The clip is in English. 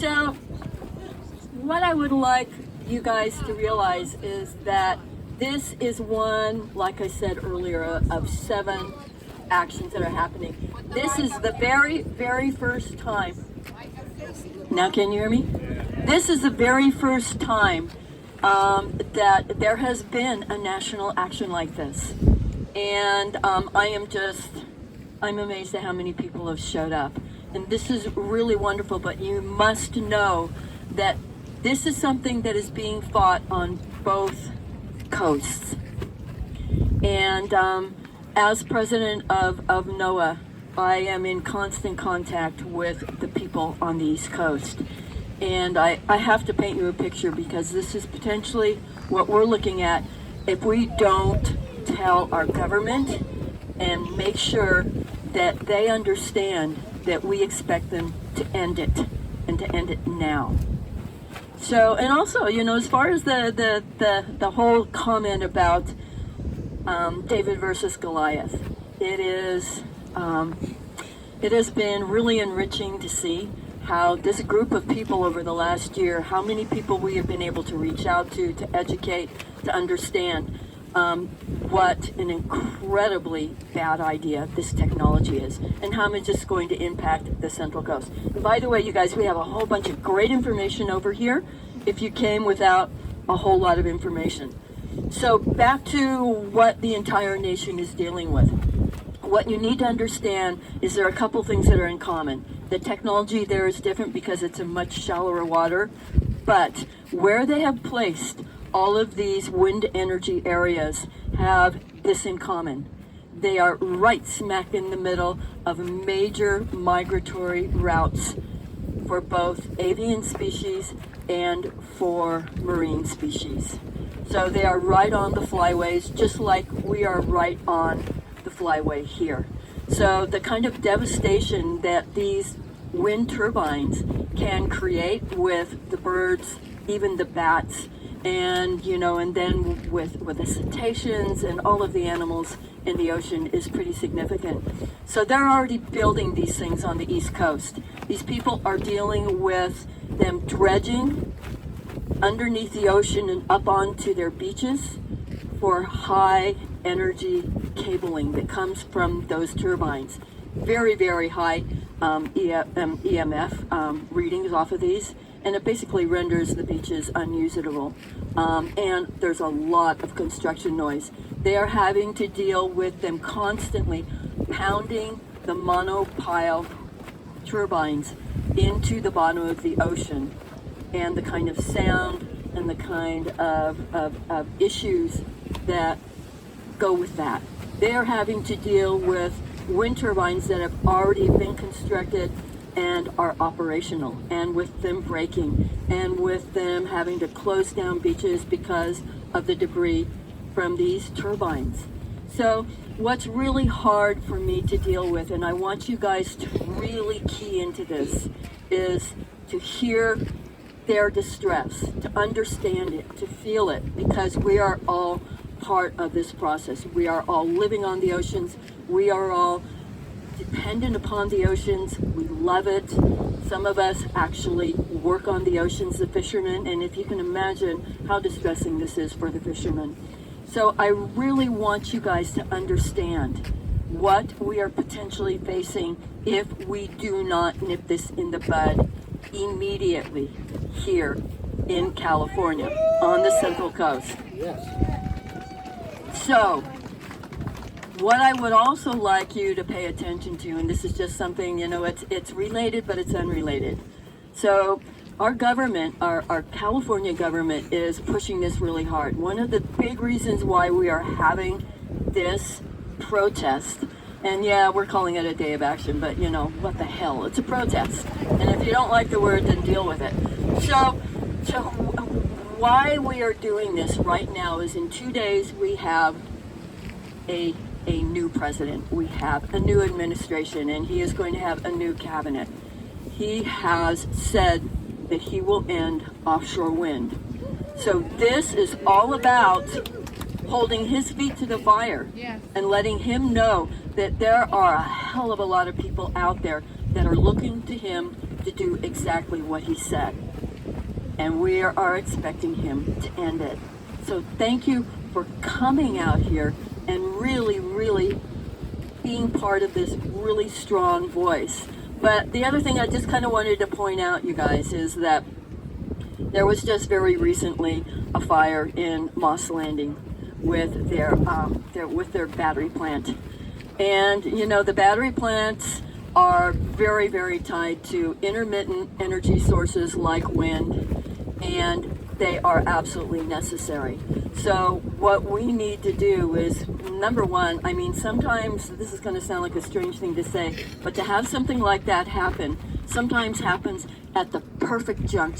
So what I would like you guys to realize is that this is one, like I said earlier, of 7 actions that are happening. This is the very, very first time. Now can you hear me? This is the very first time that there has been a national action like this. And I'm amazed at how many people have showed up. And this is really wonderful, but you must know that this is something that is being fought on both coasts. And as president of NOAA, I am in constant contact with the people on the East Coast. And I have to paint you a picture, because this is potentially what we're looking at if we don't tell our government and make sure that they understand that we expect them to end it, and to end it now. So, and also, as far as the whole comment about David versus Goliath, it has been really enriching to see how this group of people over the last year, how many people we have been able to reach out to educate, to understand what an incredibly bad idea this technology is, and how much it's going to impact the Central Coast. And by the way, you guys, we have a whole bunch of great information over here if you came without a whole lot of information. So back to what the entire nation is dealing with. What you need to understand is there are a couple things that are in common. The technology there is different because it's in much shallower water, but where they have placed all of these wind energy areas have this in common. They are right smack in the middle of major migratory routes for both avian species and for marine species. So they are right on the flyways, just like we are right on the flyway here. So the kind of devastation that these wind turbines can create with the birds, even the bats, and and then with the cetaceans and all of the animals in the ocean is pretty significant. So they're already building these things on the East Coast. These people are dealing with them dredging underneath the ocean and up onto their beaches for high energy cabling that comes from those turbines. Very, very high EMF readings off of these, and it basically renders the beaches unusable. And there's a lot of construction noise. They are having to deal with them constantly pounding the monopile turbines into the bottom of the ocean, and the kind of sound and the kind of issues that go with that. They are having to deal with wind turbines that have already been constructed and are operational, and with them breaking, and with them having to close down beaches because of the debris from these turbines. So what's really hard for me to deal with, and I want you guys to really key into this, is to hear their distress, to understand it, to feel it, because we are all part of this process. We are all living on the oceans. We are all dependent upon the oceans. We love it. Some of us actually work on the oceans, the fishermen, and if you can imagine how distressing this is for the fishermen. So I really want you guys to understand what we are potentially facing if we do not nip this in the bud immediately here in California on the Central Coast. So what I would also like you to pay attention to, and this is just something, it's related, but it's unrelated. So our government, our California government, is pushing this really hard. One of the big reasons why we are having this protest, and yeah, we're calling it a day of action, but what the hell, it's a protest. And if you don't like the word, then deal with it. So why we are doing this right now is in 2 days we have a new president. We have a new administration, and he is going to have a new cabinet. He has said that he will end offshore wind. So this is all about holding his feet to the fire, and letting him know that there are a hell of a lot of people out there that are looking to him to do exactly what he said. And we are expecting him to end it. So thank you for coming out here and really being part of this really strong voice. But the other thing I just kind of wanted to point out, you guys, is that there was just very recently a fire in Moss Landing with their battery plant. And you know, the battery plants are very tied to intermittent energy sources like wind, and they are absolutely necessary. So what we need to do is, number one, I mean, sometimes this is going to sound like a strange thing to say, but to have something like that happen sometimes happens at the perfect juncture.